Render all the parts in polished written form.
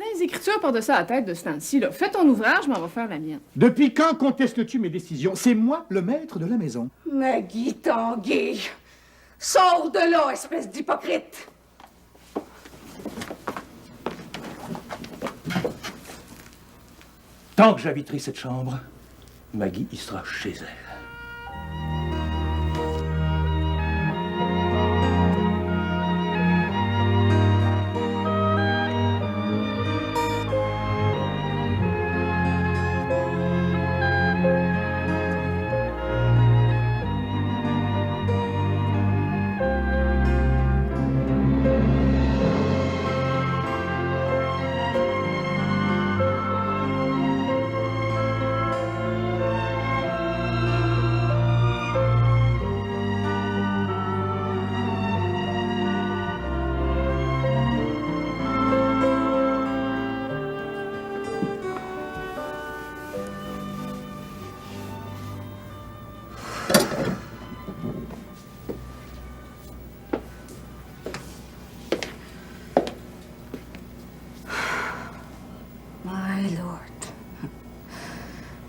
dans les Écritures par-dessus la tête de ce temps-ci, là. Fais ton ouvrage, mais on va faire la mienne. Depuis quand contestes-tu mes décisions? C'est moi le maître de la maison. Maggie Tanguy, sors de là, espèce d'hypocrite! Tant que j'habiterai cette chambre, Maggie y sera chez elle.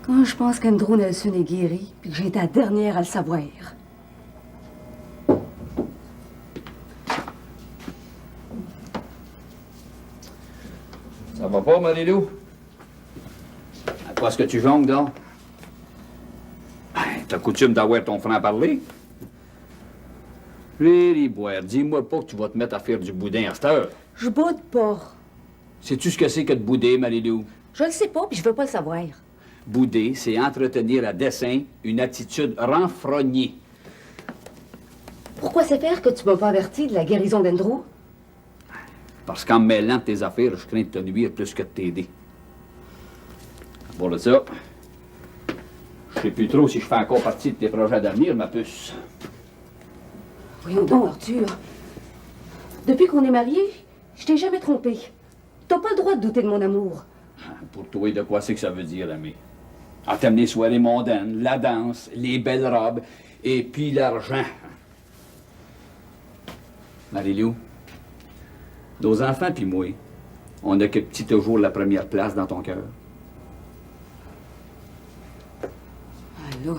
Quand je pense qu'Andrew Nelson est guéri, puis que j'ai été la dernière à le savoir. Ça va pas, Marie-Lou? À quoi est-ce que tu jongles, donc? Ben, t'as coutume d'avoir ton frère parler? Boire, dis-moi pas que tu vas te mettre à faire du boudin à cette heure. Je boude pas. Sais-tu ce que c'est que de bouder, Marie-Lou? Je le sais pas, puis je veux pas le savoir. Bouder, c'est entretenir à dessein une attitude renfrognée. Pourquoi c'est faire que tu m'as pas averti de la guérison d'Andrew? Parce qu'en me mêlant de tes affaires, je crains de te nuire plus que de t'aider. Pour le ça, je sais plus trop si je fais encore partie de tes projets d'avenir, ma puce. Voyons donc, Arthur. Depuis qu'on est mariés, je t'ai jamais trompé. T'as pas le droit de douter de mon amour. Pour toi, de quoi c'est que ça veut dire, ami? Ah, t'aimes les soirées mondaines, la danse, les belles robes, et puis l'argent. Marie-Lou, nos enfants puis moi, on occupe-tu toujours la première place dans ton cœur? Allô,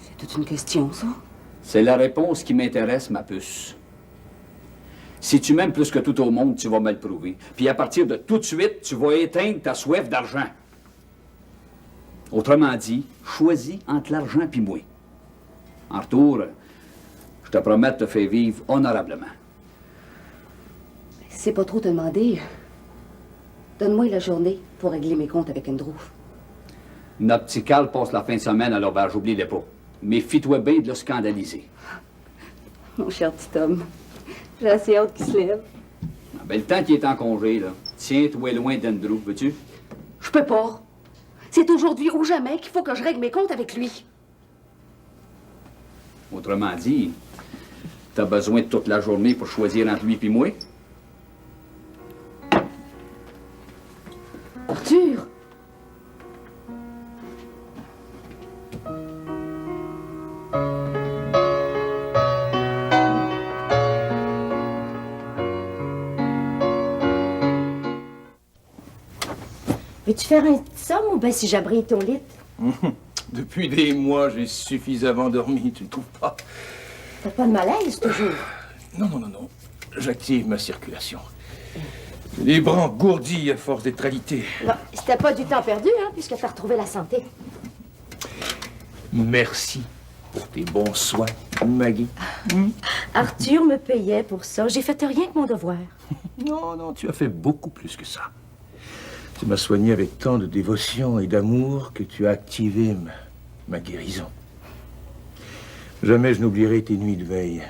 c'est toute une question, ça. C'est la réponse qui m'intéresse, ma puce. Si tu m'aimes plus que tout au monde, tu vas me le prouver. Puis à partir de tout de suite, tu vas éteindre ta soif d'argent. Autrement dit, choisis entre l'argent et moi. En retour, je te promets de te faire vivre honorablement. Si c'est pas trop te demander, donne-moi la journée pour régler mes comptes avec Andrew. Notre petit Carl passe la fin de semaine à l'auberge, oublie-le pas. Méfie-toi bien de le scandaliser. Mon cher petit homme, j'ai assez hâte qu'il se lève. Ah ben, le temps qu'il est en congé, là, tiens-toi loin d'Andrew, veux-tu? Je peux pas. C'est aujourd'hui ou jamais qu'il faut que je règle mes comptes avec lui. Autrement dit, t'as besoin de toute la journée pour choisir entre lui et moi? Arthur! Veux-tu faire un petit somme ou bien si j'abrille ton lit? Depuis des mois, j'ai suffisamment dormi, tu ne trouves pas? T'as pas de malaise, toujours? Non. J'active ma circulation. Les bras engourdis à force d'être alités. Non, c'était pas du temps perdu, hein, puisque t'as retrouvé la santé. Merci pour tes bons soins, Maggie. Arthur me payait pour ça. J'ai fait rien que mon devoir. Non, tu as fait beaucoup plus que ça. Tu m'as soigné avec tant de dévotion et d'amour que tu as activé ma guérison. Jamais je n'oublierai tes nuits de veille.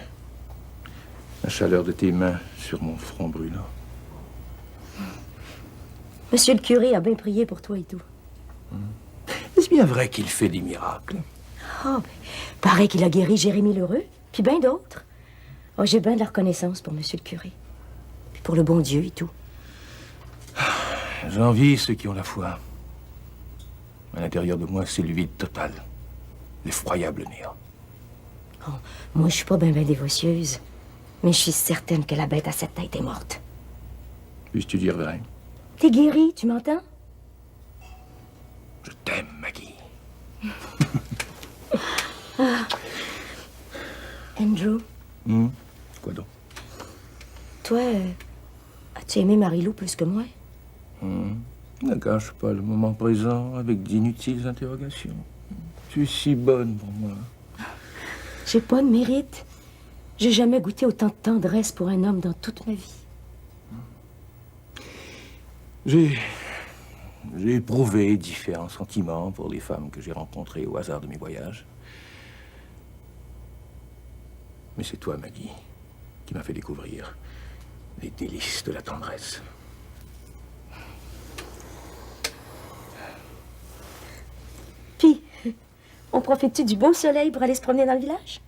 La chaleur de tes mains sur mon front brûlant. Monsieur le curé a bien prié pour toi et tout. Est-ce bien vrai qu'il fait des miracles? Ah, ben, paraît qu'il a guéri Jérémie Lheureux, puis bien d'autres. Oh, j'ai bien de la reconnaissance pour monsieur le curé. Puis pour le bon Dieu et tout. J'envie ceux qui ont la foi. À l'intérieur de moi, c'est le vide total. L'effroyable néant. Oh, moi, je suis pas bien dévotieuse. Mais je suis certaine que la bête à cette tête est morte. Puis tu d'y reverrai. T'es guéri, tu m'entends? Je t'aime, Maggie. Andrew, Quoi donc? toi, as-tu aimé Marie-Lou plus que moi? Ne gâche pas le moment présent avec d'inutiles interrogations. Tu es si bonne pour moi. J'ai pas de mérite. J'ai jamais goûté autant de tendresse pour un homme dans toute ma vie. J'ai éprouvé différents sentiments pour les femmes que j'ai rencontrées au hasard de mes voyages. Mais c'est toi, Maggie, qui m'a fait découvrir les délices de la tendresse. Puis, on profite-tu du beau soleil pour aller se promener dans le village?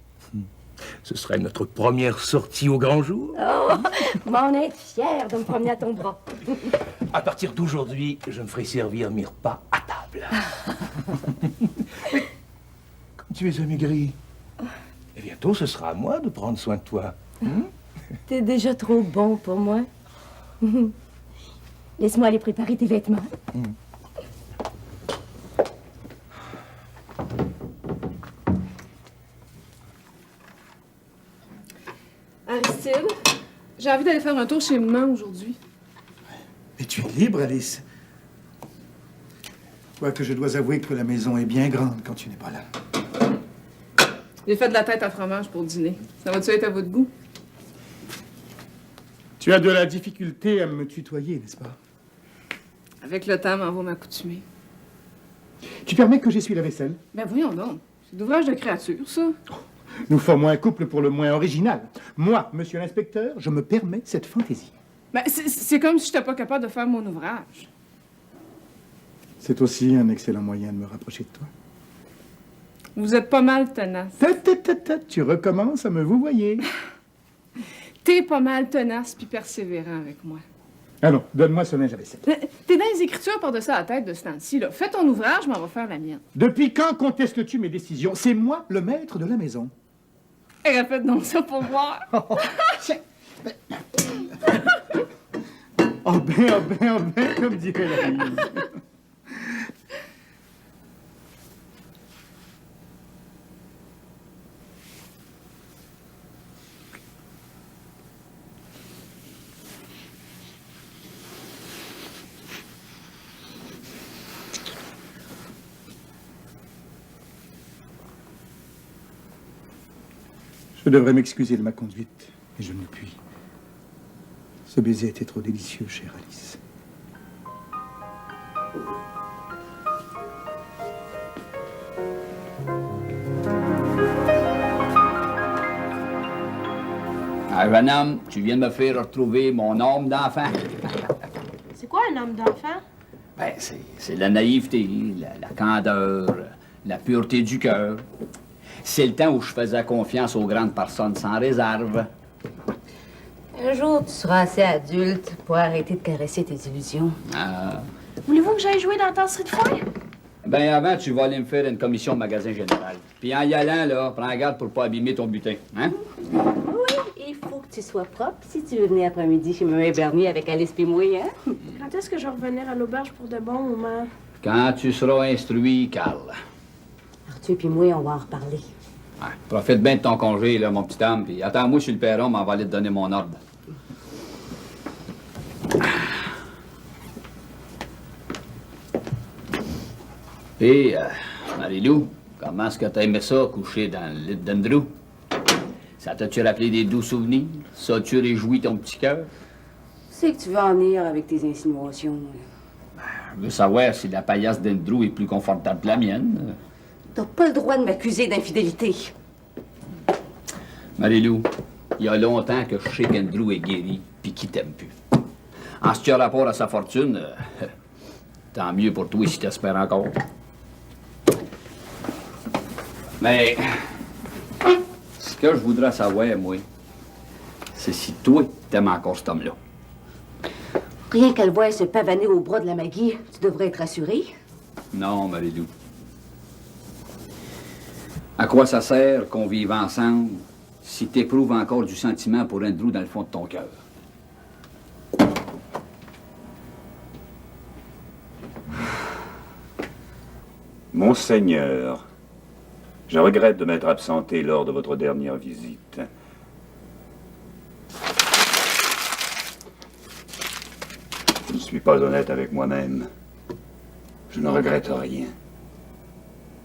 Ce serait notre première sortie au grand jour. Oh, m'en être fière de me promener à ton bras. À partir d'aujourd'hui, je me ferai servir mes repas à table. Mais, comme tu es amaigri, et bientôt ce sera à moi de prendre soin de toi. T'es déjà trop bon pour moi. Laisse-moi aller préparer tes vêtements. Aristide, j'ai envie d'aller faire un tour chez maman aujourd'hui. Mais tu es libre, Alice. Quoique je dois avouer que la maison est bien grande quand tu n'es pas là. J'ai fait de la tête à fromage pour dîner. Ça va-tu être à votre goût? Tu as de la difficulté à me tutoyer, n'est-ce pas? Avec le temps, m'en va m'accoutumer. Tu permets que j'essuie la vaisselle? Ben voyons donc. C'est d'ouvrage de créature, ça. Nous formons un couple pour le moins original. Moi, monsieur l'inspecteur, je me permets cette fantaisie. Ben, c'est comme si j'étais pas capable de faire mon ouvrage. C'est aussi un excellent moyen de me rapprocher de toi. Vous êtes pas mal tenace. Tu recommences à me vouvoyer. T'es pas mal tenace puis persévérant avec moi. Allons, donne-moi ce linge à vaisselle. T'es dans les écritures par-dessus la tête de ce temps-ci, là. Fais ton ouvrage, mais on va faire la mienne. Depuis quand contestes-tu mes décisions? C'est moi le maître de la maison. Et répète donc ça pour voir. Oh ben, comme dirait la Lise. Je devrais m'excuser de ma conduite, mais je ne le puis. Ce baiser était trop délicieux, chère Alice. Ah, jeune homme, tu viens de me faire retrouver mon âme d'enfant. C'est quoi un homme d'enfant? Ben, c'est la naïveté, la candeur, la pureté du cœur. C'est le temps où je faisais confiance aux grandes personnes sans réserve. Un jour, tu seras assez adulte pour arrêter de caresser tes illusions. Ah. Voulez-vous que j'aille jouer dans la tasserie de foin? Ben, avant, tu vas aller me faire une commission au magasin général. Puis en y allant, là, prends garde pour pas abîmer ton butin, hein? Oui, il faut que tu sois propre si tu veux venir après-midi chez Maman Bernier avec Alice et moi, hein? Quand est-ce que je vais revenir à l'auberge pour de bon, maman? Quand tu seras instruit, Carl. Arthur et moi, on va en reparler. Ouais, profite bien de ton congé, là, mon petit homme, puis attends-moi sur le perron, mais on va aller te donner mon ordre. Et, Marie-Lou, comment est-ce que t'as aimé ça, coucher dans le lit d'Andrew? Ça t'a-tu rappelé des doux souvenirs? Ça a-tu réjoui ton petit cœur? C'est que tu veux en venir avec tes insinuations. Je veux savoir si la paillasse d'Andrew est plus confortable que la mienne. T'as pas le droit de m'accuser d'infidélité. Marie-Lou, il y a longtemps que je sais qu'Andrew est guéri, puis qu'il t'aime plus. En ce qui a rapport à sa fortune, tant mieux pour toi si t'espères encore. Mais ce que je voudrais savoir, moi, c'est si toi, t'aimes encore cet homme-là. Rien qu'elle voie se pavaner au bras de la Maggie, tu devrais être rassuré. Non, Marie-Lou. À quoi ça sert qu'on vive ensemble si t'éprouves encore du sentiment pour Andrew dans le fond de ton cœur? Monseigneur, je regrette de m'être absenté lors de votre dernière visite. Je ne suis pas honnête avec moi-même. Je ne regrette rien.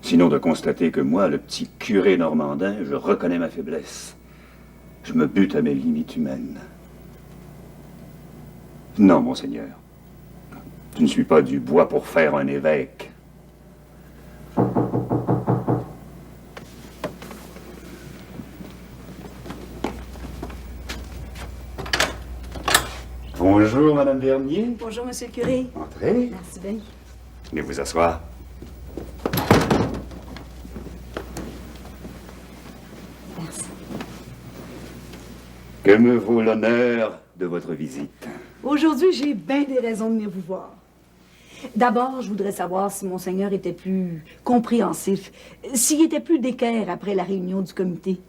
Sinon de constater que moi, le petit curé normandin, je reconnais ma faiblesse. Je me bute à mes limites humaines. Non, monseigneur. Je ne suis pas du bois pour faire un évêque. Bonjour, Madame Vernier. Bonjour, monsieur le curé. Entrez. Merci bien. Venez vous asseoir. Merci. Que me vaut l'honneur de votre visite? Aujourd'hui, j'ai bien des raisons de venir vous voir. D'abord, je voudrais savoir si Monseigneur était plus compréhensif, s'il était plus d'équerre après la réunion du comité.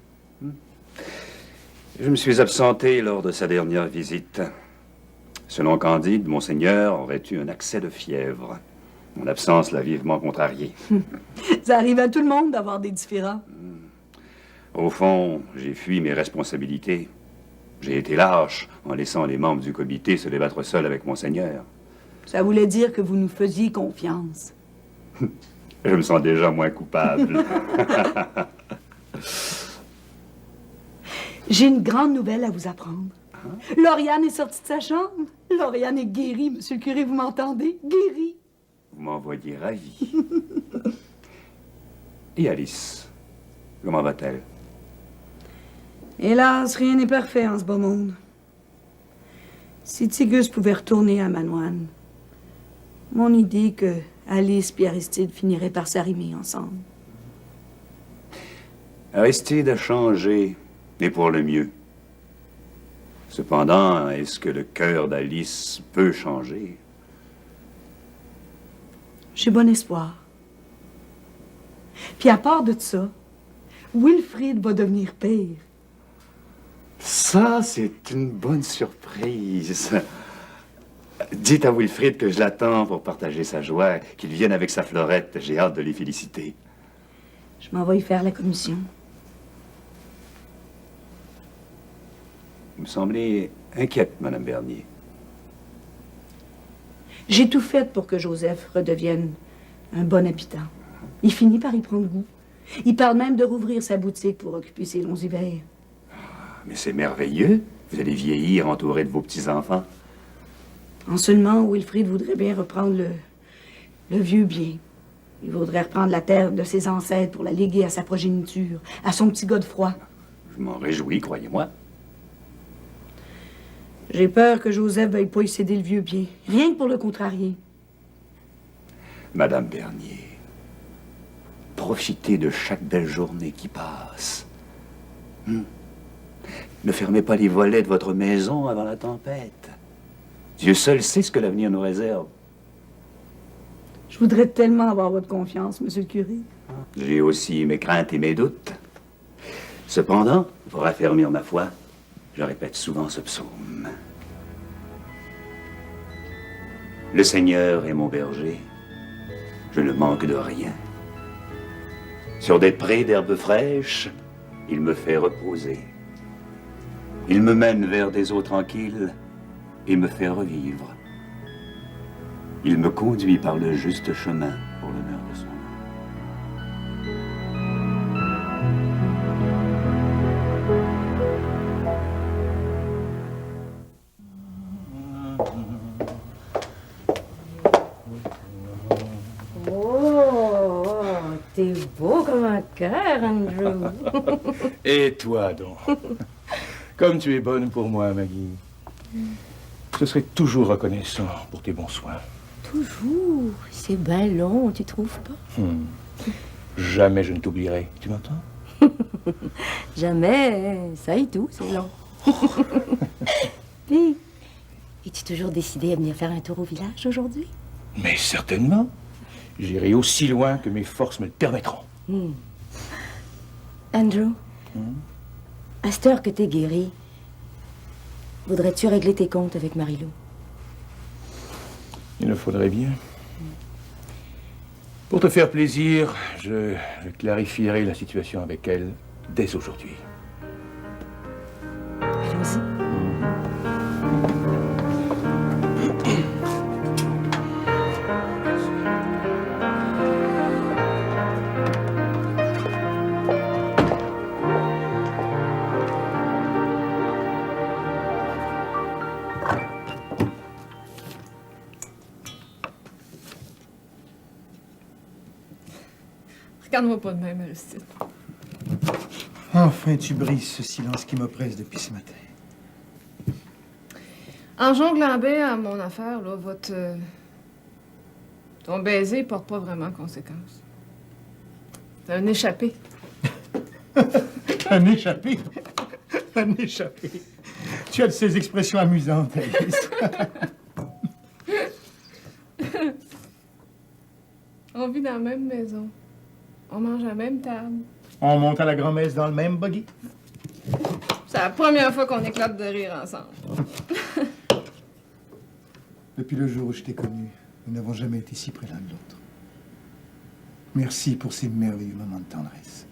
Je me suis absenté lors de sa dernière visite. Selon Candide, Monseigneur aurait eu un accès de fièvre. Mon absence l'a vivement contrarié. Ça arrive à tout le monde d'avoir des différends. Au fond, j'ai fui mes responsabilités. J'ai été lâche en laissant les membres du comité se débattre seuls avec Monseigneur. Ça voulait dire que vous nous faisiez confiance. Je me sens déjà moins coupable. J'ai une grande nouvelle à vous apprendre. Lauriane est sortie de sa chambre. Lauriane est guérie, monsieur le curé, vous m'entendez? Guérie. Vous m'envoyez ravi. Et Alice, comment va-t-elle? Hélas, rien n'est parfait en ce beau monde. Si Tigus pouvait retourner à Manoine, mon idée que Alice et Aristide finiraient par s'arrimer ensemble. Aristide a changé, et pour le mieux. Cependant, est-ce que le cœur d'Alice peut changer? J'ai bon espoir. Puis à part de ça, Wilfrid va devenir père. Ça, c'est une bonne surprise. Dites à Wilfrid que je l'attends pour partager sa joie, qu'il vienne avec sa Florette. J'ai hâte de les féliciter. Je m'en vais y faire la commission. Vous me semblez inquiète, Madame Bernier. J'ai tout fait pour que Joseph redevienne un bon habitant. Il finit par y prendre goût. Il parle même de rouvrir sa boutique pour occuper ses longs hivers. Mais c'est merveilleux. Vous allez vieillir entouré de vos petits-enfants. En seulement, Wilfrid voudrait bien reprendre le vieux bien. Il voudrait reprendre la terre de ses ancêtres pour la léguer à sa progéniture, à son petit Godefroy. Je m'en réjouis, croyez-moi. J'ai peur que Joseph veuille pas y céder le vieux bien, rien que pour le contrarier. Madame Bernier, profitez de chaque belle journée qui passe. Ne fermez pas les volets de votre maison avant la tempête. Dieu seul sait ce que l'avenir nous réserve. Je voudrais tellement avoir votre confiance, monsieur le curé. J'ai aussi mes craintes et mes doutes. Cependant, pour raffermir ma foi, je répète souvent ce psaume. Le Seigneur est mon berger. Je ne manque de rien. Sur des prés d'herbes fraîches, il me fait reposer. Il me mène vers des eaux tranquilles et me fait revivre. Il me conduit par le juste chemin pour l'honneur de son nom. Oh, t'es beau comme un cœur, Andrew. Et toi donc? Comme tu es bonne pour moi, Maggie. Je serai toujours reconnaissant pour tes bons soins. Toujours. C'est bien long, tu trouves pas? Jamais je ne t'oublierai. Tu m'entends? Jamais. Ça et tout, c'est long. Puis, es-tu toujours décidé à venir faire un tour au village aujourd'hui? Mais certainement. J'irai aussi loin que mes forces me le permettront. Andrew, à cette heure que t'es guéri, voudrais-tu régler tes comptes avec Marilou? Il le faudrait bien. Pour te faire plaisir, je clarifierai la situation avec elle dès aujourd'hui. Allons-y. Regarde-moi pas de même, Aristide. Enfin, tu brises ce silence qui m'oppresse depuis ce matin. En jonglant bien à mon affaire, là, ton baiser porte pas vraiment conséquence. C'est un échappé. Un échappé? Un échappé. Tu as de ces expressions amusantes, Alice. On vit dans la même maison. On mange à la même table. On monte à la grand-messe dans le même buggy. C'est la première fois qu'on éclate de rire ensemble. Depuis le jour où je t'ai connu, nous n'avons jamais été si près l'un de l'autre. Merci pour ces merveilleux moments de tendresse.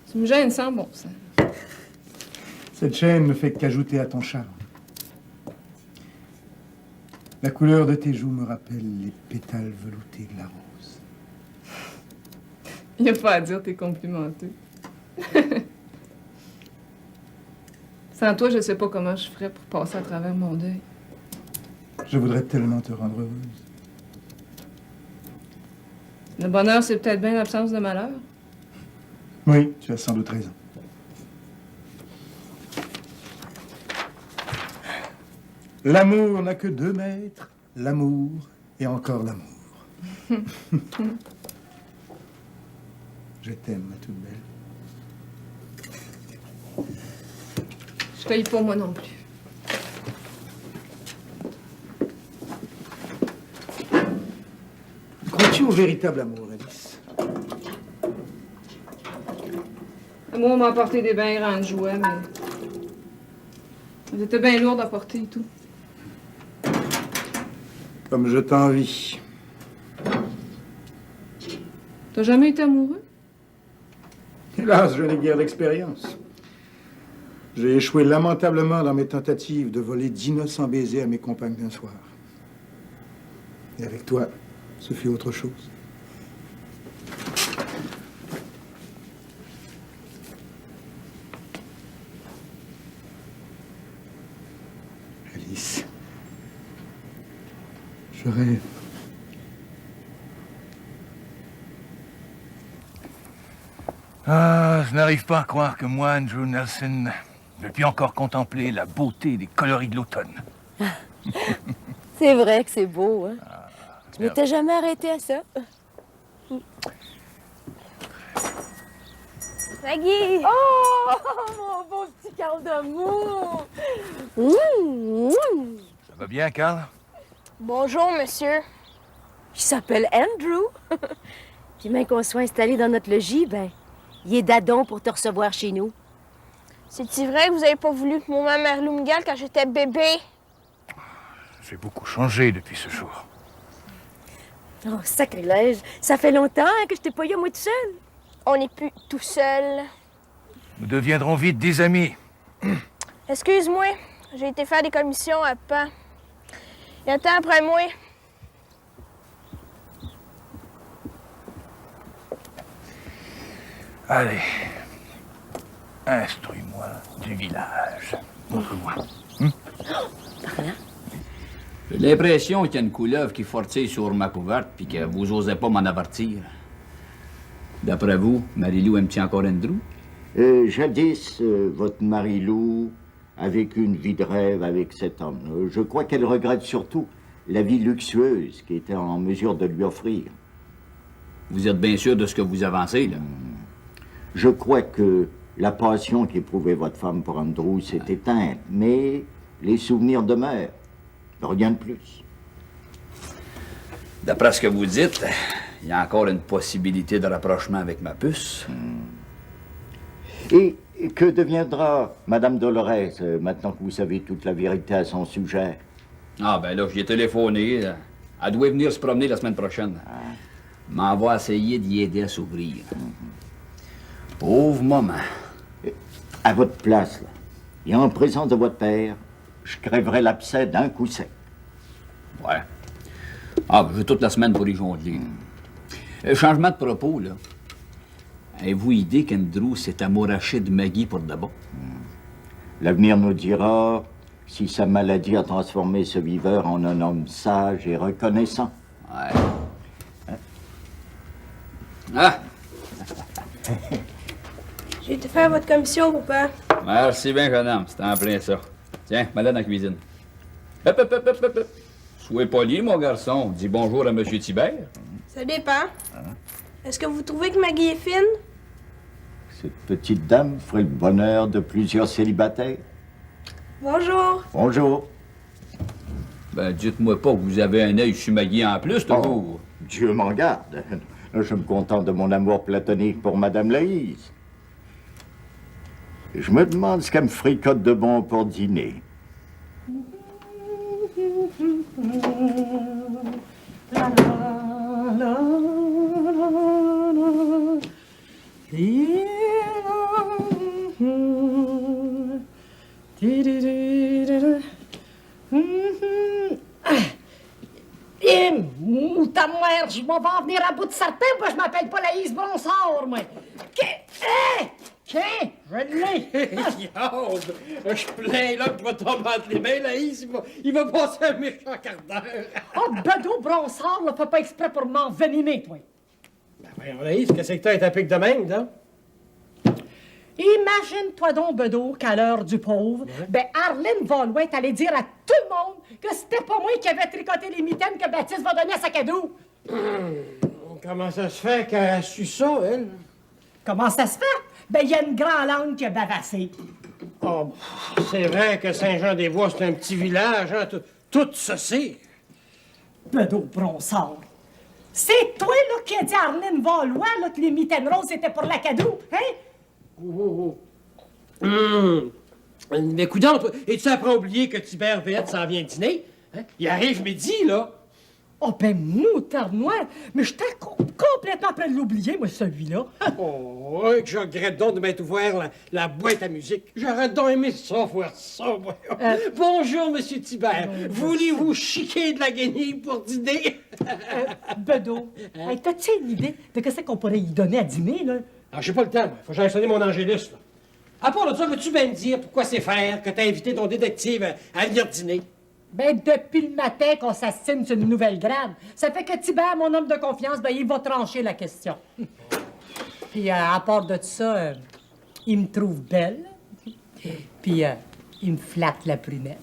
Tu me gênes sans bon sens. Cette chaîne ne fait qu'ajouter à ton charme. La couleur de tes joues me rappelle les pétales veloutés de la rose. Il n'y a pas à dire, t'es complimenté. Sans toi, je sais pas comment je ferais pour passer à travers mon deuil. Je voudrais tellement te rendre heureuse. Le bonheur, c'est peut-être bien l'absence de malheur. Oui, tu as sans doute raison. L'amour n'a que 2 mètres, l'amour et encore l'amour. Je t'aime, ma toute belle. Je paye pour moi non plus. Crois-tu au véritable amour, Alice? Moi, on m'a apporté des bien grandes jouets, mais... Elles étaient bien lourdes à porter et tout. Comme je t'envie. T'as jamais été amoureux? Hélas, je n'ai guère d'expérience. J'ai échoué lamentablement dans mes tentatives de voler d'innocents baisers à mes compagnes d'un soir. Et avec toi, ce fut autre chose. Alice, je rêve. Ah, je n'arrive pas à croire que moi, Andrew Nelson, je puis encore contempler la beauté des coloris de l'automne. C'est vrai que c'est beau, hein? Tu m'étais jamais arrêté à ça. Maggie! Oh, mon beau petit Carl d'amour! Ça va bien, Carl? Bonjour, monsieur. Il s'appelle Andrew. Puis même qu'on soit installé dans notre logis, ben, il est d'adon pour te recevoir chez nous. C'est-tu vrai que vous avez pas voulu que mon maman Marie-Lou me garde quand j'étais bébé? J'ai beaucoup changé depuis ce jour. Oh, sacrilège! Ça fait longtemps que je t'ai pas eu à moi tout seul. On n'est plus tout seul. Nous deviendrons vite des amis. Excuse-moi, j'ai été faire des commissions à Pan. Il attend après moi. Allez, instruis-moi du village. Montre-moi. J'ai l'impression qu'il y a une couleuvre qui fortille sur ma couverte puis que vous osez pas m'en avertir. D'après vous, Marie-Lou aime-t-il encore Andrew? Jadis, votre Marie-Lou a vécu une vie de rêve avec cet homme. Je crois qu'elle regrette surtout la vie luxueuse qu'il était en mesure de lui offrir. Vous êtes bien sûr de ce que vous avancez, là? Je crois que la passion qu'éprouvait votre femme pour Andrew s'est éteinte, mais les souvenirs demeurent. Rien de plus. D'après ce que vous dites, il y a encore une possibilité de rapprochement avec ma puce. Et que deviendra Madame Dolores maintenant que vous savez toute la vérité à son sujet? Ah, ben là, j'y ai téléphoné. Elle doit venir se promener la semaine prochaine. m'en va essayer d'y aider à s'ouvrir. Pauvre maman. À votre place, là, et en présence de votre père, je crèverais l'abcès d'un coup sec. Ouais. Ah, ben, j'ai toute la semaine pour y jongler. Changement de propos, là. Avez-vous idée qu'Andrew s'est amouraché de Maggie pour de bon? L'avenir nous dira si sa maladie a transformé ce viveur en un homme sage et reconnaissant. Ouais. Ah! J'ai été faire votre commission, papa. Merci bien, jeune homme. C'était en plein ça. Tiens, m'allez dans la cuisine. Hop, hop, hop, hop, hop, hop. Soyez poli, mon garçon. Dis bonjour à M. Thibert. Ça dépend. Est-ce que vous trouvez que Maggie est fine? Cette petite dame ferait le bonheur de plusieurs célibataires. Bonjour. Bonjour. Ben, dites-moi pas que vous avez un œil sur Maggie en plus, toujours. Dieu m'en garde. Je me contente de mon amour platonique pour Madame Laïse. Je me demande ce qu'elle me fricote de bon pour dîner. Ta mère, je m'en vais en venir à bout de certain, moi je m'appelle pas Laïs Bronsard, moi. Tiens, je l'ai. Je plains là qu'il va tomber entre les mains, Laïs. Il va passer un méchant quart d'heure. Oh, Bedeau Bronsard, là, fait pas exprès pour m'envenimer, toi. Ben voyons, Laïs, qu'est-ce que t'as été à pic de même, là? Imagine-toi donc, Bedeau, qu'à l'heure du pauvre, ben Arlene Valois est allée dire à tout le monde que c'était pas moi qui avais tricoté les mitaines que Baptiste va donner à sa cadeau. Comment ça se fait qu'elle a su ça, elle? Comment ça se fait? Ben, il y a une grande langue qui a bavassé. Oh, c'est vrai que Saint-Jean-des-Bois, c'est un petit village, hein? Tout se sait. Bedeau Bronsard. C'est toi, là, qui a dit à Arlene Valois, là, que les mitaines roses, c'était pour la cadeau, hein? Mais coudonc, es-tu après oublié que Thibert Vette s'en vient dîner? Hein? Il arrive midi, là. Oh, ben, moutarde noire! Mais j'étais complètement près de l'oublier, moi, celui-là. Oh, ouais, que je regrette donc de m'être ouvert la boîte à musique. J'aurais donc aimé ça, voir ça, moi. Bonjour, Monsieur Thibert. Voulez-vous chiquer de la guenille pour dîner? Bedeau, hey, t'as-tu une idée de qu'est-ce qu'on pourrait y donner à dîner, là? Ah, j'ai pas le temps, moi. Faut que j'aille sonner mon Angélus, là. À part de ça, veux-tu bien me dire pourquoi c'est faire que t'as invité ton détective à venir dîner? Ben, depuis le matin qu'on s'assigne sur une nouvelle grade, ça fait que Thibert, mon homme de confiance, ben, il va trancher la question. Puis, à part de ça, il me trouve belle. Puis, il me flatte la prunelle.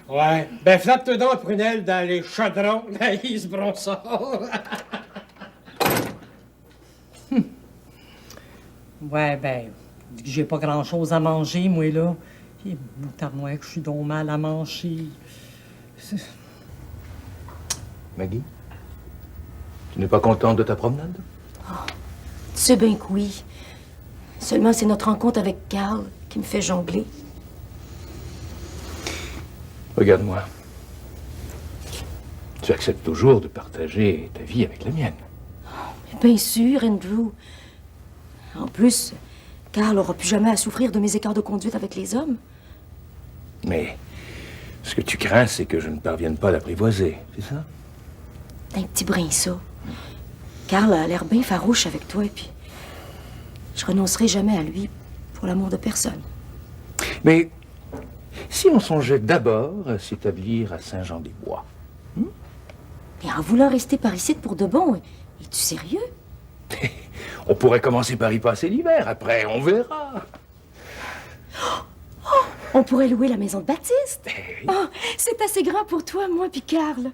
Ouais. Ben, flatte-toi donc la prunelle dans les chaudrons d'Anaïs Bronsard. Ouais, ben, j'ai pas grand-chose à manger, moi, là. Puis, moutarde noire, que je suis donc mal à manger. Maggie, tu n'es pas contente de ta promenade? Oh, tu sais bien que oui. Seulement, c'est notre rencontre avec Carl qui me fait jongler. Regarde-moi. Tu acceptes toujours de partager ta vie avec la mienne. Bien sûr, Andrew. En plus, Carl n'aura plus jamais à souffrir de mes écarts de conduite avec les hommes. Mais ce que tu crains, c'est que je ne parvienne pas à l'apprivoiser, c'est ça? Un petit brin, ça. Carl a l'air bien farouche avec toi, et puis je renoncerai jamais à lui pour l'amour de personne. Mais si on songeait d'abord à s'établir à Saint-Jean-des-Bois? Et en voulant rester par ici pour de bon, es-tu sérieux? On pourrait commencer par y passer l'hiver, après on verra. Oh, on pourrait louer la maison de Baptiste. Oh, c'est assez grand pour toi, moi puis Carl.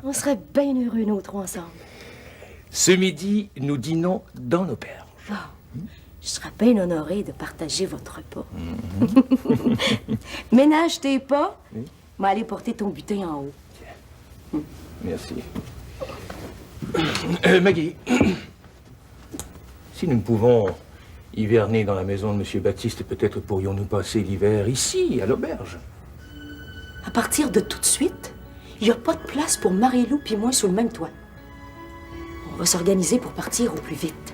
On serait bien heureux, nous trois ensemble. Ce midi, nous dînons dans l'auberge. Oh, je serais bien honorée de partager votre repas. Ménage tes pas, mais allez porter ton butin en haut. Tiens. Merci. Maggie, si nous ne pouvons hiverner dans la maison de M. Baptiste, peut-être pourrions-nous passer l'hiver ici, à l'auberge. À partir de tout de suite, il n'y a pas de place pour Marie-Lou puis moi sous le même toit. On va s'organiser pour partir au plus vite.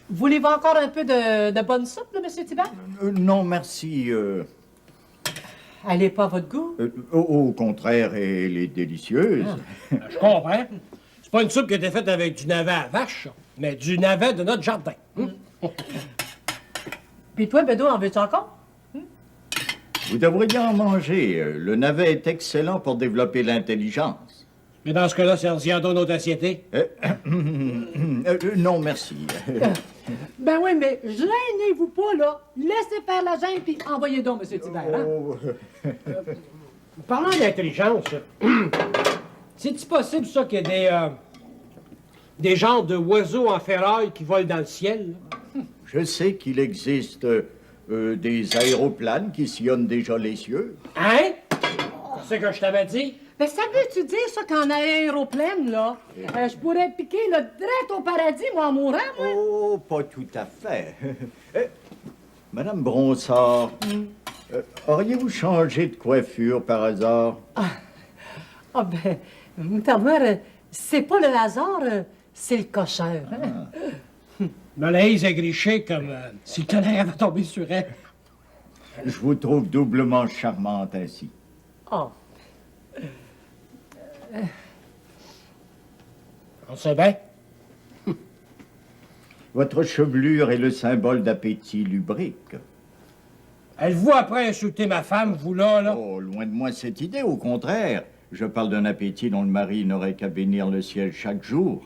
Voulez-vous encore un peu de bonne soupe, là, M. Thibert? Non, merci. Elle n'est pas à votre goût? Au contraire, elle est délicieuse. Je comprends. C'est pas une soupe qui a été faite avec du navet à vache, mais du navet de notre jardin. Puis toi, Bédo, en veux-tu encore? Vous devriez en manger. Le navet est excellent pour développer l'intelligence. Mais dans ce cas-là, sergent donne notre assiette. Non, merci. Ben oui, mais gênez-vous pas, là. Laissez faire la gêne, puis envoyez donc, M. Thibert. Hein? Parlant d'intelligence, c'est-il possible, ça, qu'il y ait des genres de oiseaux en ferraille qui volent dans le ciel? Là? Je sais qu'il existe des aéroplanes qui sillonnent déjà les cieux. Hein? C'est ce que je t'avais dit? Ben, ça veut-tu dire, ça, qu'en aéroplane, là, je pourrais piquer le direct au paradis, moi, en mourant, moi? Oh, pas tout à fait. Madame Bronsard, auriez-vous changé de coiffure par hasard? Ah ben, Moutardoire, c'est pas le hasard, c'est le cocheur. Hein? Malaise a griché comme si le tonnerre avait tombé sur elle. Je vous trouve doublement charmante ainsi. Oh. On sait bien. Votre chevelure est le symbole d'appétit lubrique. Elle-vous après insulter ma femme, vous là? Oh, loin de moi cette idée, au contraire. Je parle d'un appétit dont le mari n'aurait qu'à bénir le ciel chaque jour.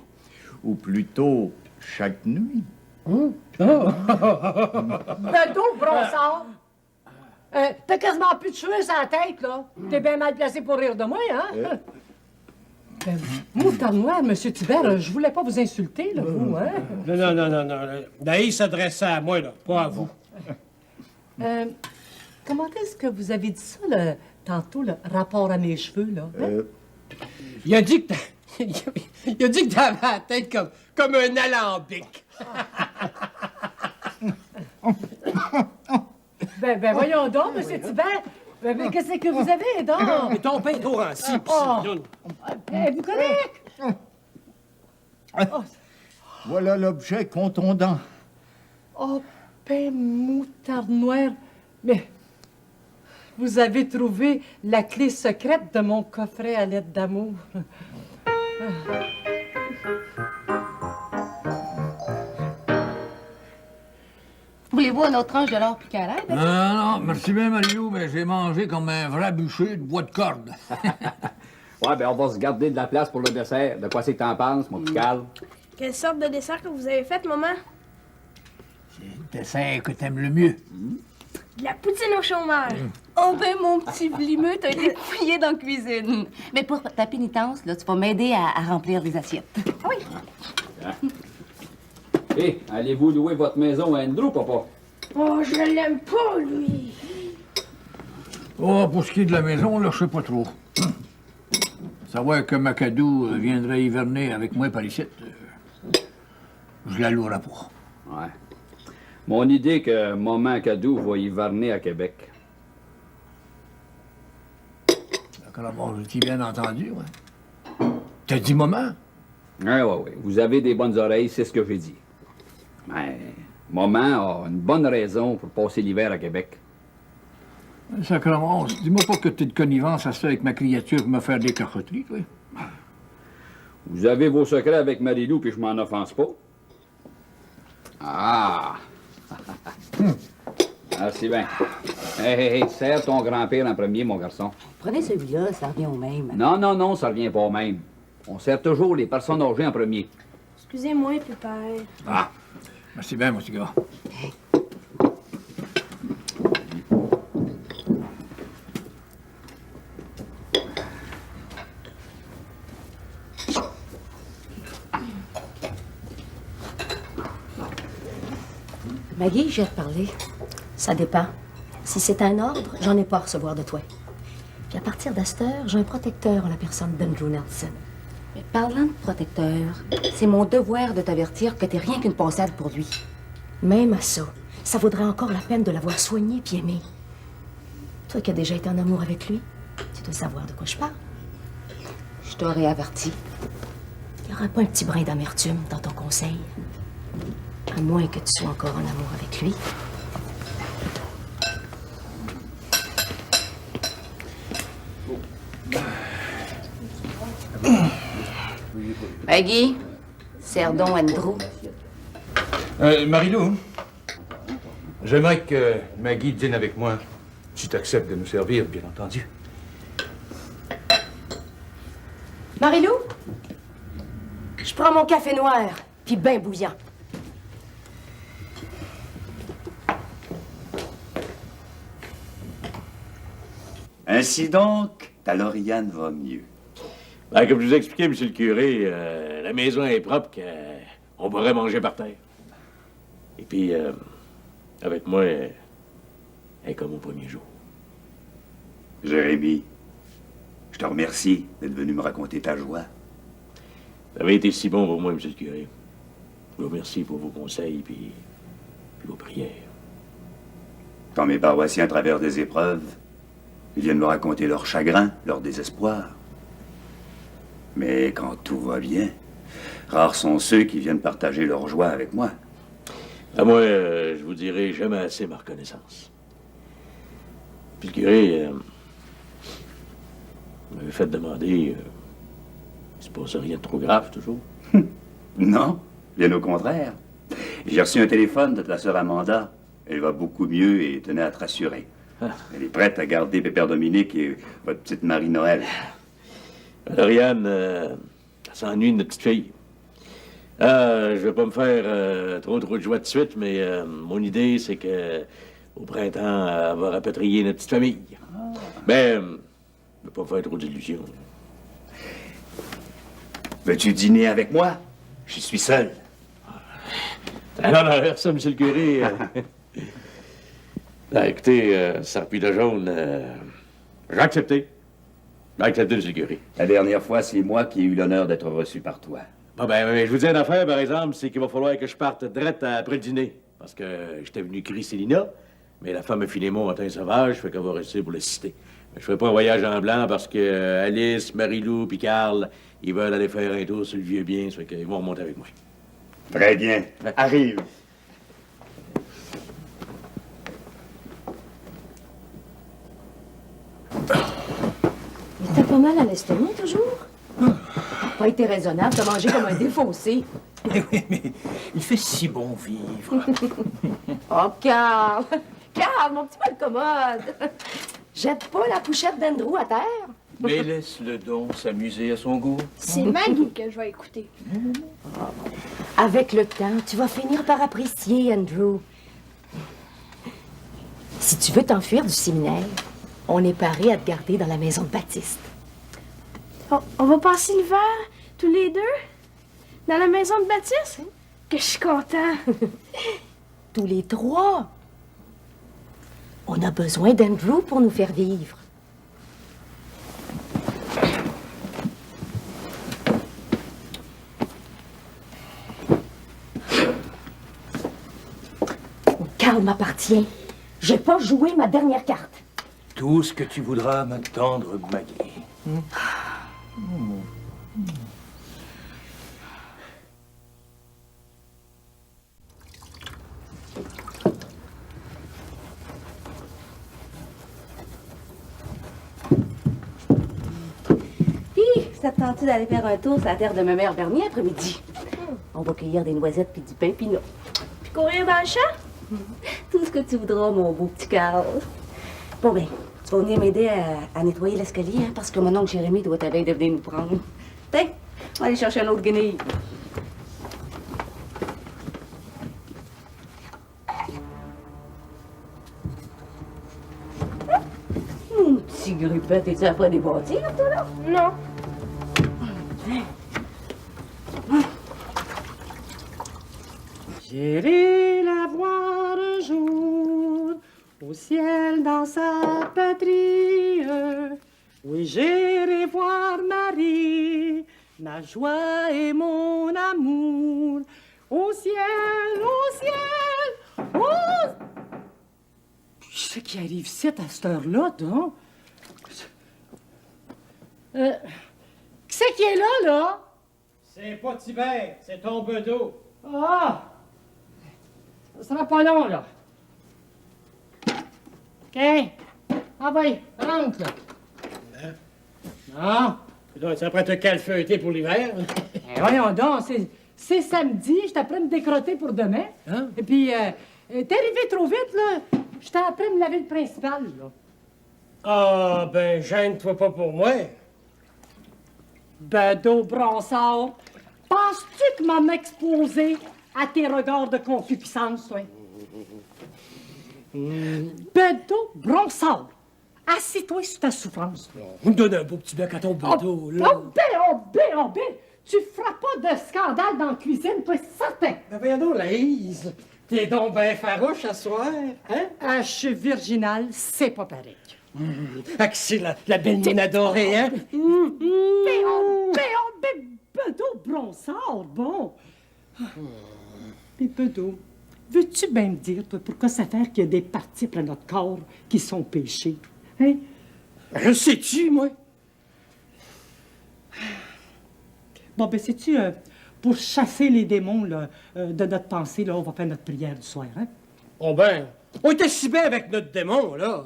Ou plutôt, chaque nuit. Ben donc, Bronsard! T'as quasiment plus de cheveux sur la tête, là. T'es bien mal placé pour rire de moi, hein? Moutardoire, M. Thibert, je voulais pas vous insulter, là, vous, hein? Non. Naïs s'adressait à moi, là, pas à vous. Comment est-ce que vous avez dit ça, là, tantôt, le rapport à mes cheveux, là? Hein? Il a dit que il a dit que t'avais la tête comme un alambic. Ben voyons donc, M. Thibert. Ben, qu'est-ce que vous avez, donc? Mais ton pain d'eau en scie, Vous correct? Voilà l'objet contondant. Oh, ben, moutarde noire. Mais vous avez trouvé la clé secrète de mon coffret à lettres d'amour. Voulez-vous un autre tranche de l'or piqué à l'air? Non, merci bien, Mario, mais j'ai mangé comme un vrai bûcher de bois de corde. Ouais, ben on va se garder de la place pour le dessert. De quoi c'est que t'en penses, mon petit Carl? Quelle sorte de dessert que vous avez fait, maman? C'est le dessert que t'aimes le mieux. De la poutine au chômage. Oh ben, mon petit vlimeux, t'as été fouillé dans la cuisine. Mais pour ta pénitence, là, tu vas m'aider à remplir les assiettes. Ah oui. Hé, allez-vous louer votre maison à Andrew, papa? Oh, je l'aime pas, lui. Oh, pour ce qui est de la maison, là, je sais pas trop. Savoir que Macadou viendrait hiverner avec moi par ici, je la louerai pas. Ouais. Mon idée que Maman Cadou va hiverner à Québec. D'accord, je t'ai bien entendu, ouais. T'as dit maman? Oui. Vous avez des bonnes oreilles, c'est ce que j'ai dit. Mais Maman a une bonne raison pour passer l'hiver à Québec. Sacrement, dis-moi pas que t'es de connivence à ça avec ma créature pour me faire des cochotteries, toi. Vous avez vos secrets avec Marie-Lou, puis je m'en offense pas. Ah! Merci bien. Hey, serre ton grand-père en premier, mon garçon. Prenez celui-là, ça revient au même. Non, ça revient pas au même. On sert toujours les personnes âgées en premier. Excusez-moi, pépère. Ah! Merci bien, mon petit gars. Maggie, j'ai reparlé. Ça dépend. Si c'est un ordre, j'en ai pas à recevoir de toi. Puis à partir d'à cette heure, j'ai un protecteur en la personne d'Andrew Nelson. Mais parlant de protecteur, c'est mon devoir de t'avertir que t'es rien qu'une passade pour lui. Même à ça, ça vaudrait encore la peine de l'avoir soigné puis aimé. Toi qui as déjà été en amour avec lui, tu dois savoir de quoi je parle. Je t'aurais averti. Il n'y aura pas un petit brin d'amertume dans ton conseil. À moins que tu sois encore en amour avec lui. Maggie, sers donc Andrew. Marilou, j'aimerais que Maggie dîne avec moi, si tu acceptes de nous servir, bien entendu. Marilou, je prends mon café noir, puis ben bouillant. Ainsi donc, ta Lauriane va mieux. Ben, comme je vous ai expliqué, monsieur le curé, la maison est propre qu'on pourrait manger par terre. Et puis, avec moi, elle est comme au premier jour. Jérémie, je te remercie d'être venu me raconter ta joie. Vous avez été si bon pour moi, monsieur le curé. Je vous remercie pour vos conseils puis vos prières. Quand mes paroissiens traversent des épreuves, ils viennent me raconter leur chagrin, leur désespoir. Mais quand tout va bien, rares sont ceux qui viennent partager leur joie avec moi. À moi, je vous dirai jamais assez ma reconnaissance. Puis le curé m'avait fait demander, il se passe rien de trop grave, toujours? Non, bien au contraire. J'ai reçu un téléphone de ta sœur Amanda. Elle va beaucoup mieux et tenait à te rassurer. Elle est prête à garder Pépère Dominique et votre petite Marie-Noël. Lauriane, elle s'ennuie de notre petite fille. Je vais pas me faire trop de joie de suite, mais mon idée, c'est que au printemps, elle va rapatrier notre petite famille. Mais je vais pas me faire trop d'illusions. Veux-tu dîner avec moi? Je suis seul. Alors, non, ça, monsieur le curé. Écoutez, Sarpi de jaune, j'ai accepté. J'ai accepté, monsieur le curé. La dernière fois, c'est moi qui ai eu l'honneur d'être reçu par toi. Bon, je vous dis une affaire, par exemple, c'est qu'il va falloir que je parte direct après le dîner. Parce que j'étais venu crier Célina, mais la femme Philémon est un sauvage, fait qu'elle va rester pour le citer. Mais je fais pas un voyage en blanc parce que Alice, Marie-Lou puis Carl, ils veulent aller faire un tour sur le vieux bien, ça fait qu'ils vont remonter avec moi. Très bien. Arrive. T'as pas mal à l'estomac, toujours? Pas été raisonnable, t'as mangé comme un défaussé. Mais oui, mais il fait si bon vivre. Oh, Carl! Carl, mon petit mal commode! Jette pas la couchette d'Andrew à terre. Mais laisse-le donc s'amuser à son goût. C'est Maggie que je vais écouter. Avec le temps, tu vas finir par apprécier Andrew. Si tu veux t'enfuir du séminaire, on est paré à te garder dans la maison de Baptiste. On va passer l'hiver, tous les deux, dans la maison de Baptiste? Que je suis content. Tous les trois. On a besoin d'Andrew pour nous faire vivre. Carl m'appartient. J'ai pas joué ma dernière carte. Tout ce que tu voudras, ma tendre Maggie. Ça te tente d'aller faire un tour sur la terre de ma mère Bernier après-midi? On va cueillir des noisettes puis du pain pinot. Puis courir dans le champ? Tout ce que tu voudras, mon beau petit Carl. Bon, ben, tu vas venir m'aider à nettoyer l'escalier, hein, parce que mon oncle Jérémie doit être à veille de venir nous prendre. Tiens, on va aller chercher un autre guenille. Mon petit grippette, es-tu après des bâtir, toi, là? Non. J'irai la voir un jour au ciel dans sa patrie. Oui, j'irai voir Marie, ma joie et mon amour. Au ciel, au ciel, au ciel. c'est qui arrive ici à cette heure-là, donc? Qui c'est qui est là? C'est pas Tibère, c'est ton bedeau. Ah! Ça sera pas long, là. OK. Ah ben, rentre, là. Non. Donc, tu es prêt à te calfeuter pour l'hiver? Eh, voyons donc, c'est samedi, je t'apprends à me décrotter pour demain. Hein? Et puis, t'es arrivé trop vite, là. Je t'apprends à me laver le principal, là. Ah, ben, gêne-toi pas pour moi. Bedeau Bronsard, penses-tu que m'en exposé à tes regards de concupiscence, toi? Bedeau Bronsard, assis-toi sur ta souffrance. On me donne un beau petit bec à ton bedeau, là. Oh, ben, tu feras pas de scandale dans la cuisine, toi, certain. Ben, voyons donc, Laïse. T'es donc ben farouche à soir, hein? Ah, je suis virginal, c'est pas pareil. Ah, que c'est la belle mine adorée, hein? Bedeau Bronsard, bon. Puis Bedeau, veux-tu bien me dire, toi, pourquoi ça fait qu'il y a des parties après notre corps qui sont péchées? Hein? Je le sais-tu, moi? Bon, ben, sais-tu, pour chasser les démons là, de notre pensée, là, on va faire notre prière du soir, hein? Oh ben, on était si bien avec notre démon, là.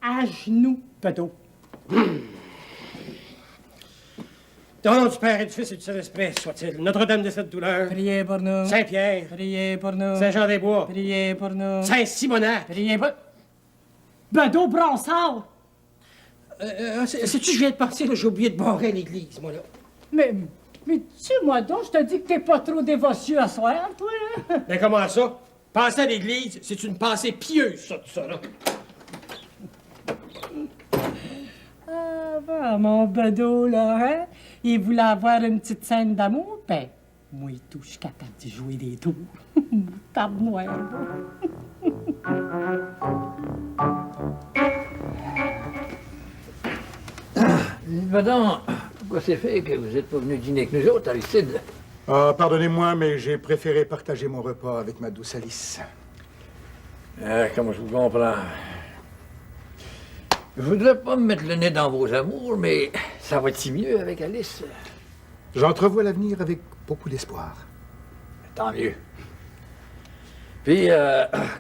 À genoux, Bedeau. Au nom du Père et du Fils et du Saint-Esprit, soit-il. Notre-Dame de cette douleur. Priez pour nous. Saint-Pierre. Priez pour nous. Saint-Jean-des-Bois. Priez pour nous. Saint-Simonac. Priez pour... Bedeau Bronsard! Sais-tu, je viens de penser, là, j'ai oublié de barrer l'église, moi, là. Mais moi donc, je te dis que t'es pas trop dévotieux à soir, toi, hein? Mais comment ça? Penser à l'église, c'est une pensée pieuse, ça, tout ça, là. Ah, ben, mon Bedeau, là, hein? Il voulait avoir une petite scène d'amour, ben, moi et tout, je suis capable de jouer des tours. Table noire. Madame, pourquoi c'est fait que vous n'êtes pas venu dîner avec nous autres, Aristide? Ah, pardonnez-moi, mais j'ai préféré partager mon repas avec ma douce Alice. Ah, comment je vous comprends. Je voudrais pas me mettre le nez dans vos amours, mais ça va être mieux avec Alice. J'entrevois l'avenir avec beaucoup d'espoir. Tant mieux. Puis,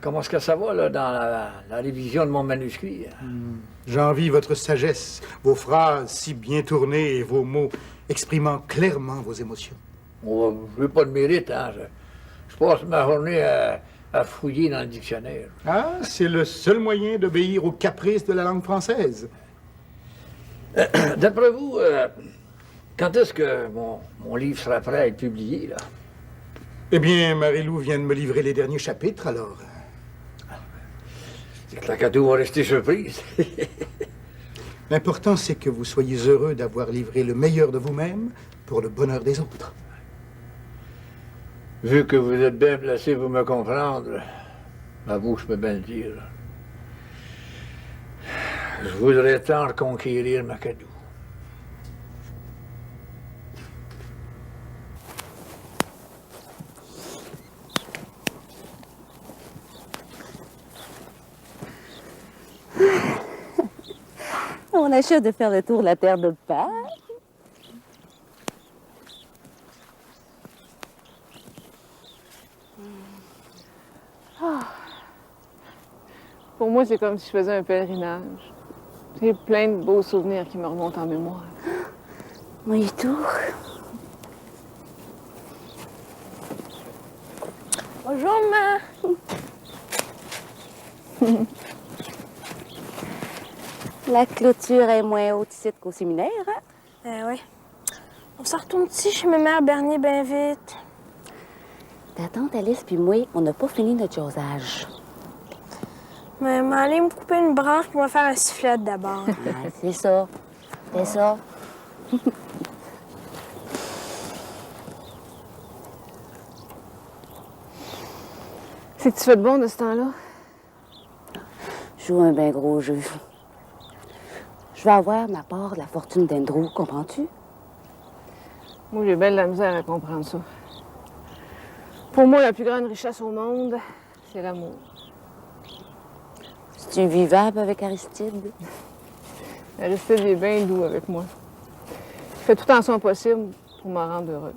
comment est-ce que ça va, là, dans la révision de mon manuscrit? J'envie votre sagesse, vos phrases si bien tournées et vos mots exprimant clairement vos émotions. Oh, je veux pas de mérite, hein. Je passe ma journée à fouiller dans le dictionnaire. Ah, c'est le seul moyen d'obéir aux caprices de la langue française. D'après vous, quand est-ce que mon livre sera prêt à être publié, là? Eh bien, Marie-Lou vient de me livrer les derniers chapitres, alors. C'est que la cadeau va rester surprise. L'important, c'est que vous soyez heureux d'avoir livré le meilleur de vous-même pour le bonheur des autres. Vu que vous êtes bien placé pour me comprendre, ma bouche peut bien le dire. Je voudrais tant reconquérir Macadou. On achève de faire le tour de la terre de Pâques. Pour moi, c'est comme si je faisais un pèlerinage. J'ai plein de beaux souvenirs qui me remontent en mémoire. Moi et tout. Bonjour, ma. La clôture est moins haute ici qu'au séminaire, hein? Oui. On s'en retourne-tu chez ma mère Bernier bien vite? Ta tante Alice puis moi, on n'a pas fini notre josage. Mais m'aller me couper une branche pour me faire un sifflet d'abord. Ah, c'est ça. C'est ça. C'est que tu fais de bon de ce temps-là? Je joue un bien gros jeu. Je vais avoir ma part de la fortune d'Andrew, comprends-tu? Moi, j'ai bien de la misère à comprendre ça. Pour moi, la plus grande richesse au monde, c'est l'amour. C'est Es-tu vivable avec Aristide? Aristide est bien doux avec moi. Il fait tout en son possible pour me rendre heureuse.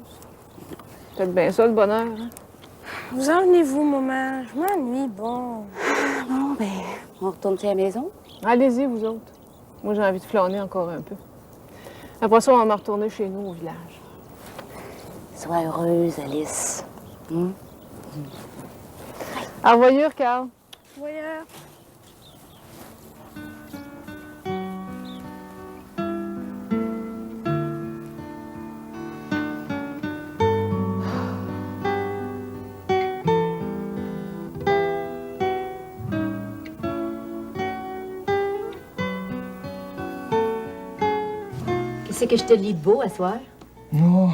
Peut-être bien ça, le bonheur, hein? Vous emmenez-vous, maman? Je m'ennuie, bon. Bon, ben, on retourne-tu à la maison? Allez-y, vous autres. Moi, j'ai envie de flâner encore un peu. Après ça, on va me retourner chez nous, au village. Sois heureuse, Alice. Au revoir, Carl. Voyeur. Qu'est-ce que je te lis de beau à soir? Oh,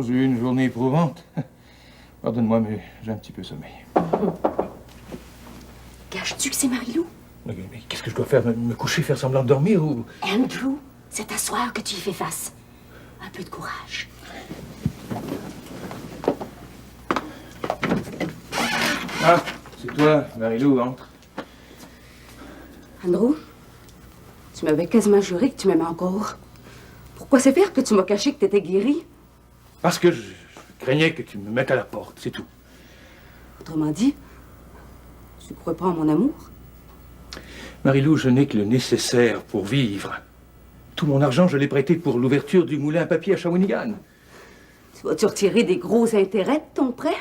j'ai eu une journée éprouvante. Pardonne-moi, mais j'ai un petit peu sommeil. Caches-tu que c'est Marie-Lou? Mais qu'est-ce que je dois faire? Me coucher, faire semblant de dormir ou... Andrew, c'est à soir que tu y fais face. Un peu de courage. Ah, c'est toi, Marie-Lou, entre. Andrew, tu m'avais quasiment juré que tu m'aimais encore. Pourquoi c'est faire que tu m'as caché que t'étais guéri? Parce que je craignais que tu me mettes à la porte, c'est tout. Autrement dit, tu crois pas en mon amour? Marie-Lou, je n'ai que le nécessaire pour vivre. Tout mon argent, je l'ai prêté pour l'ouverture du moulin à papier à Shawinigan. Tu vas-tu retirer des gros intérêts de ton prêt?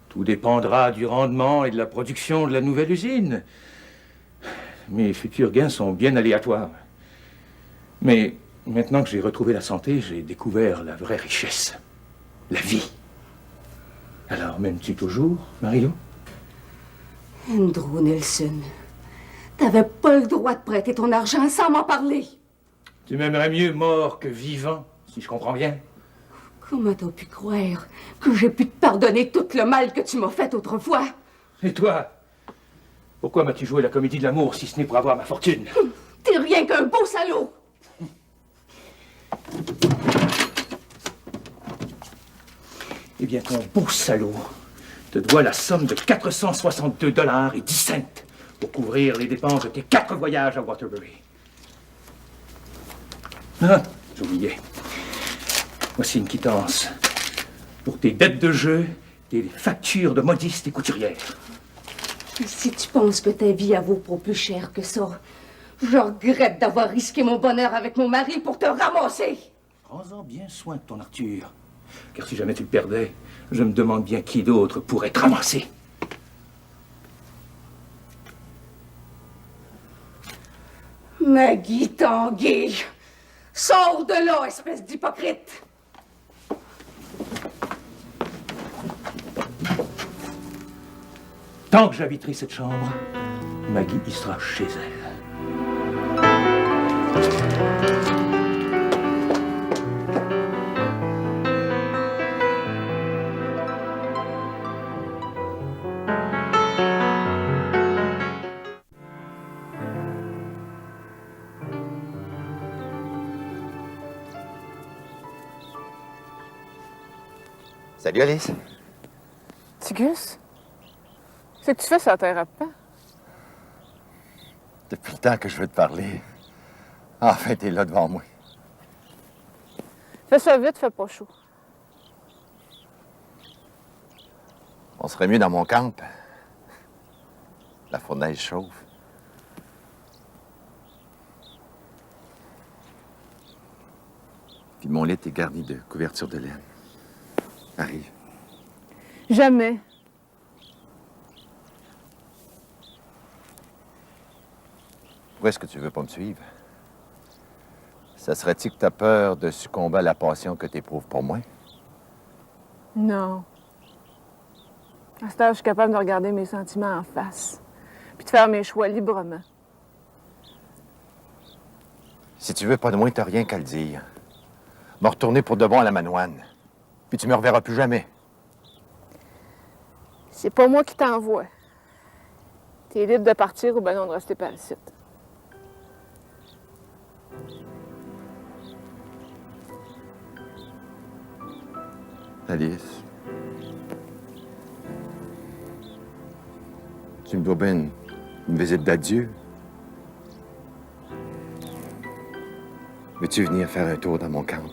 Tout dépendra du rendement et de la production de la nouvelle usine. Mes futurs gains sont bien aléatoires. Mais maintenant que j'ai retrouvé la santé, j'ai découvert la vraie richesse. La vie. Alors, m'aimes-tu toujours, Marie-Lou? Andrew Nelson, t'avais pas le droit de prêter ton argent sans m'en parler. Tu m'aimerais mieux mort que vivant, si je comprends bien. Comment t'as pu croire que j'ai pu te pardonner tout le mal que tu m'as fait autrefois? Et toi? Pourquoi m'as-tu joué la comédie de l'amour si ce n'est pour avoir ma fortune? T'es rien qu'un beau salaud! Eh bien, ton beau salaud te doit la somme de 462 $ et 10 cents pour couvrir les dépenses de tes 4 voyages à Waterbury. Ah, j'oubliais. Voici une quittance pour tes dettes de jeu et les factures de modistes et couturières. Si tu penses que ta vie vaut pour plus cher que ça, je regrette d'avoir risqué mon bonheur avec mon mari pour te ramasser. Prends-en bien soin de ton Arthur, car si jamais tu le perdais, je me demande bien qui d'autre pourrait te ramasser. Maggie Tanguy, sors de là, espèce d'hypocrite! Tant que j'habiterai cette chambre, Maggie y sera chez elle. Salut Alice. Tigus? Qu'est-ce que tu fais sur la terre à pain? Depuis le temps que je veux te parler, enfin t'es là devant moi. Fais ça vite, fais pas chaud. On serait mieux dans mon camp. La fournaise chauffe. Puis mon lit est garni de couverture de laine. Arrive. Jamais. Pourquoi est-ce que tu veux pas me suivre? Ça serait-il que t'as peur de succomber à la passion que t'éprouves pour moi? Non. À cet âge, je suis capable de regarder mes sentiments en face, puis de faire mes choix librement. Si tu veux pas de moi, t'as rien qu'à le dire. Me retourner pour de bon à la Manoine. Puis tu me reverras plus jamais. C'est pas moi qui t'envoie. T'es libre de partir ou ben non de rester par le site. Alice. Tu me dois bien Une visite d'adieu? Veux-tu venir faire un tour dans mon camp?